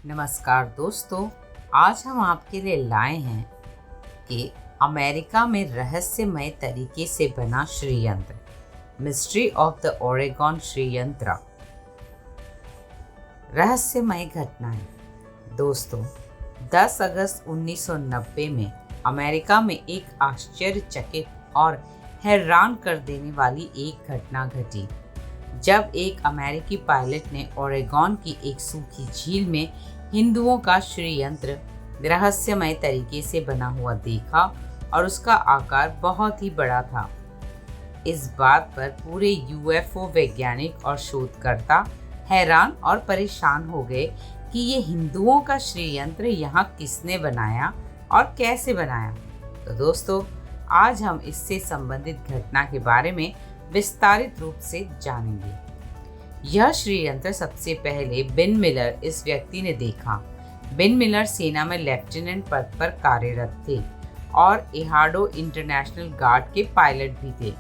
नमस्कार दोस्तों, आज हम आपके लिए लाए हैं कि अमेरिका में रहस्यमय तरीके से बना श्रीयंत्र, मिस्ट्री ऑफ द ओरेगॉन श्रीयंत्र। रहस्यमय घटनाएं। दोस्तों, 10 अगस्त 1990 में अमेरिका में एक आश्चर्यचकित और हैरान कर देने वाली एक घटना घटी, जब एक अमेरिकी पायलट ने ओरेगॉन की एक सूखी झील में हिंदुओं का श्रीयंत्र रहस्यमय तरीके से बना हुआ देखा और उसका आकार बहुत ही बड़ा था। इस बात पर पूरे यूएफओ वैज्ञानिक और शोधकर्ता हैरान और परेशान हो गए कि ये हिंदुओं का श्रीयंत्र यहाँ किसने बनाया और कैसे बनाया। तो दोस्तों, आज हम इससे संबंधित घटना के बारे में विस्तारित रूप से जानेंगे। यह श्रीयंत्र सबसे पहले बिन मिलर इस व्यक्ति ने देखा। बिन मिलर सेना में लेफ्टिनेंट पद पर कार्यरत थे और एहाडो इंटरनेशनल गार्ड के पायलट भी थे।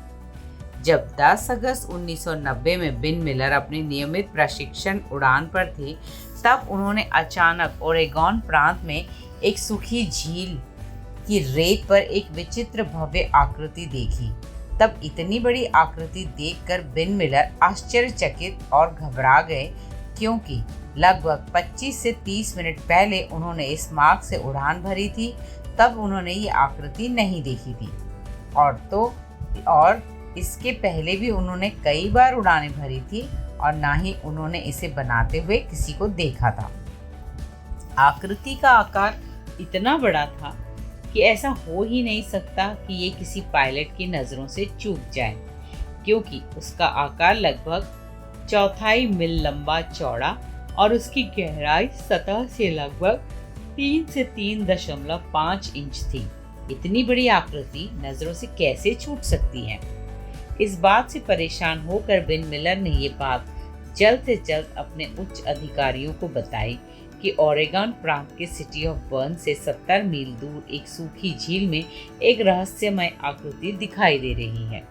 जब 10 अगस्त 1990 में बिन मिलर अपनी नियमित प्रशिक्षण उड़ान पर थे, तब उन्होंने अचानक ओरेगॉन प्रांत में एक सूखी झील की रेत पर एक विचित्र भव्य आकृति देखी। तब इतनी बड़ी आकृति देखकर बिन मिलर आश्चर्यचकित और घबरा गए, क्योंकि लगभग 25 से 30 मिनट पहले उन्होंने इस मार्ग से उड़ान भरी थी। तब उन्होंने ये आकृति नहीं देखी थी और इसके पहले भी उन्होंने कई बार उड़ानें भरी थी और ना ही उन्होंने इसे बनाते हुए किसी को देखा था। आकृति का आकार इतना बड़ा था कि ऐसा हो ही नहीं सकता कि ये किसी पायलट की नज़रों से चूक जाए, क्योंकि उसका आकार लगभग 1/4 मील लंबा चौड़ा और उसकी गहराई सतह से लगभग 3 से 3.5 इंच थी। इतनी बड़ी आकृति नज़रों से कैसे छूट सकती है? इस बात से परेशान होकर बिन मिलर ने ये बात जल्द से जल्द अपने उच्च अधिकारियों को बताई कि ओरेगॉन प्रांत के सिटी ऑफ बर्न से 70 मील दूर एक सूखी झील में एक रहस्यमय आकृति दिखाई दे रही है।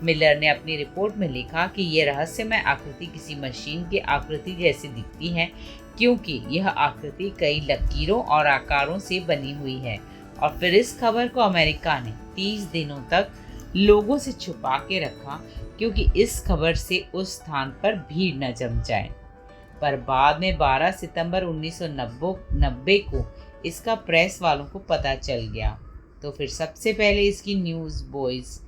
मिलर ने अपनी रिपोर्ट में लिखा कि यह रहस्यमय आकृति किसी मशीन की आकृति जैसी दिखती है, क्योंकि यह आकृति कई लकीरों और आकारों से बनी हुई है। और फिर इस खबर को अमेरिका ने 30 दिनों तक लोगों से छुपा के रखा, क्योंकि इस खबर से उस स्थान पर भीड़ न जम जाए। पर बाद में 12 सितंबर 1990 को इसका प्रेस वालों को पता चल गया, तो फिर सबसे पहले इसकी न्यूज़ बॉयज़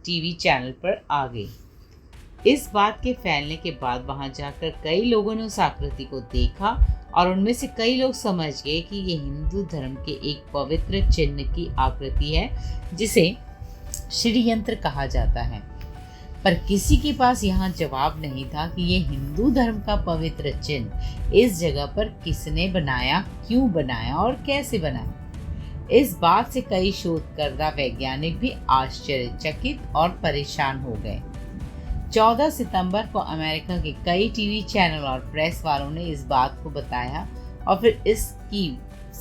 टीवी चैनल पर आ गई। इस बात के फैलने के बाद वहां जाकर कई लोगों ने उस आकृति को देखा और उनमें से कई लोग समझ गए कि ये हिंदू धर्म के एक पवित्र चिन्ह की आकृति है, जिसे श्रीयंत्र कहा जाता है। पर किसी के पास यहाँ जवाब नहीं था कि ये हिंदू धर्म का पवित्र चिन्ह इस जगह पर किसने बनाया, क्यों बनाया और कैसे बनाया। इस बात से कई शोधकर्ता वैज्ञानिक भी आश्चर्यचकित और परेशान हो गए। 14 सितंबर को अमेरिका के कई टीवी चैनल और प्रेस वालों ने इस बात को बताया और फिर इसकी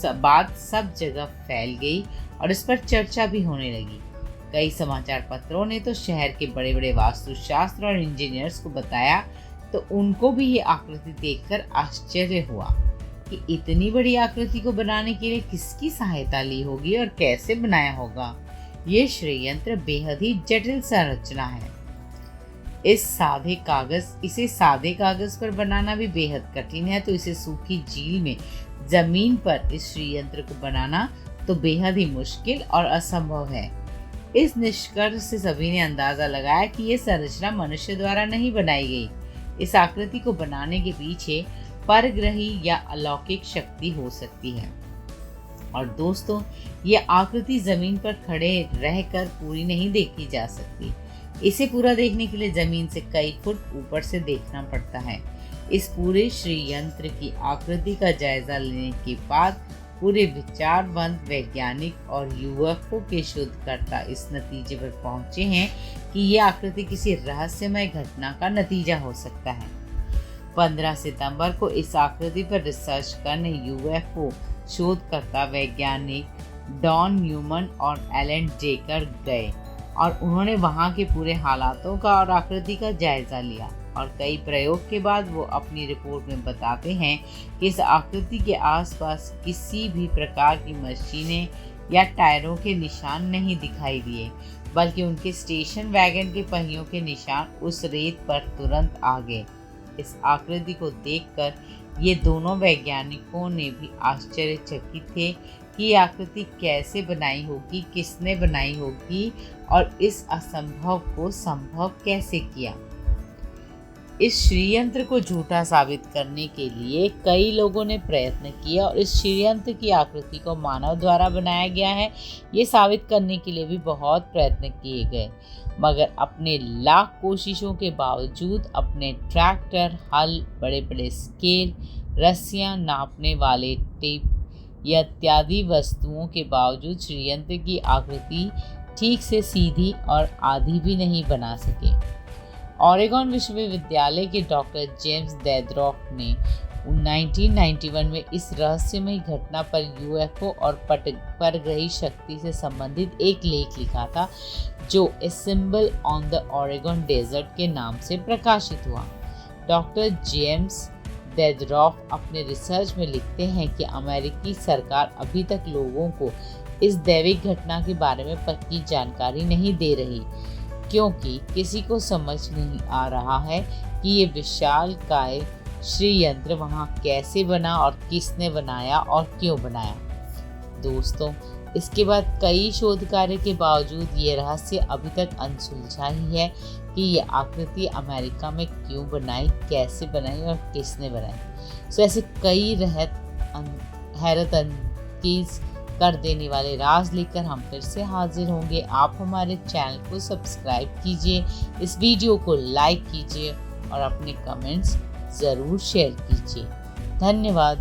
बात सब जगह फैल गई और इस पर चर्चा भी होने लगी। कई समाचार पत्रों ने तो शहर के बड़े बड़े वास्तुशास्त्र और इंजीनियर्स को बताया, तो उनको भी ये आकृति देखकर आश्चर्य हुआ कि इतनी बड़ी आकृति को बनाने के लिए किसकी सहायता ली होगी और कैसे बनाया होगा। ये श्रीयंत्र बेहद ही जटिल संरचना है। इसे सादे कागज पर बनाना भी बेहद कठिन है, तो इसे सूखी झील में जमीन पर इस श्रीयंत्र को बनाना तो बेहद ही मुश्किल और असंभव है। इस निष्कर्ष से सभी ने अंदाजा लगाया कि यह संरचना मनुष्य द्वारा नहीं बनाई गई। इस आकृति को बनाने के पीछे परग्रही या अलौकिक शक्ति हो सकती है। और दोस्तों, ये आकृति जमीन पर खड़े रहकर पूरी नहीं देखी जा सकती। इसे पूरा देखने के लिए जमीन से कई फुट ऊपर से देखना पड़ता है। इस पूरे श्रीयंत्र की आकृति का जायजा लेने के बाद पूरे विचारवंत वैज्ञानिक और यूएफओ के शोधकर्ता इस नतीजे पर पहुंचे हैं कि यह आकृति किसी रहस्यमय घटना का नतीजा हो सकता है। 15 सितंबर को इस आकृति पर रिसर्च करने यूएफओ शोधकर्ता वैज्ञानिक डॉन न्यूमन और एलन जेकर गए और उन्होंने वहां के पूरे हालातों का और आकृति का जायजा लिया और कई प्रयोग के बाद वो अपनी रिपोर्ट में बताते हैं कि इस आकृति के आसपास किसी भी प्रकार की मशीनें या टायरों के निशान नहीं दिखाई दिए, बल्कि उनके स्टेशन वैगन के पहियों के निशान उस रेत पर तुरंत आ गए। इस आकृति को देखकर ये दोनों वैज्ञानिकों ने भी आश्चर्यचकित थे कि ये आकृति कैसे बनाई होगी, किसने बनाई होगी और इस असंभव को संभव कैसे किया। इस षड्यंत्र को झूठा साबित करने के लिए कई लोगों ने प्रयत्न किया और इस षड्यंत्र की आकृति को मानव द्वारा बनाया गया है, ये साबित करने के लिए भी बहुत प्रयत्न किए गए, मगर अपने लाख कोशिशों के बावजूद, अपने ट्रैक्टर, हल, बड़े बड़े स्केल, रस्सियां, नापने वाले टेप या इत्यादि वस्तुओं के बावजूद षड्यंत्र की आकृति ठीक से सीधी और आधी भी नहीं बना सके। ओरेगन विश्वविद्यालय के डॉक्टर जेम्स डेद्रॉफ ने 1991 में इस रहस्यमयी घटना पर यूएफओ और परग्रही शक्ति से संबंधित एक लेख लिखा था, जो a symbol on the Oregon desert के नाम से प्रकाशित हुआ। डॉक्टर जेम्स डेद्रॉफ अपने रिसर्च में लिखते हैं कि अमेरिकी सरकार अभी तक लोगों को इस दैविक घटना के बारे में पक्की जानकारी नहीं दे रही, क्योंकि किसी को समझ नहीं आ रहा है कि ये विशालकाय षड्यंत्र वहाँ कैसे बना और किसने बनाया और क्यों बनाया। दोस्तों, इसके बाद कई शोध कार्य के बावजूद ये रहस्य अभी तक अनसुलझा ही है कि ये आकृति अमेरिका में क्यों बनाई, कैसे बनाई और किसने बनाई। सो ऐसे कई हैरत अंगेज कर देने वाले राज लेकर हम फिर से हाजिर होंगे। आप हमारे चैनल को सब्सक्राइब कीजिए, इस वीडियो को लाइक कीजिए और अपने कमेंट्स ज़रूर शेयर कीजिए। धन्यवाद।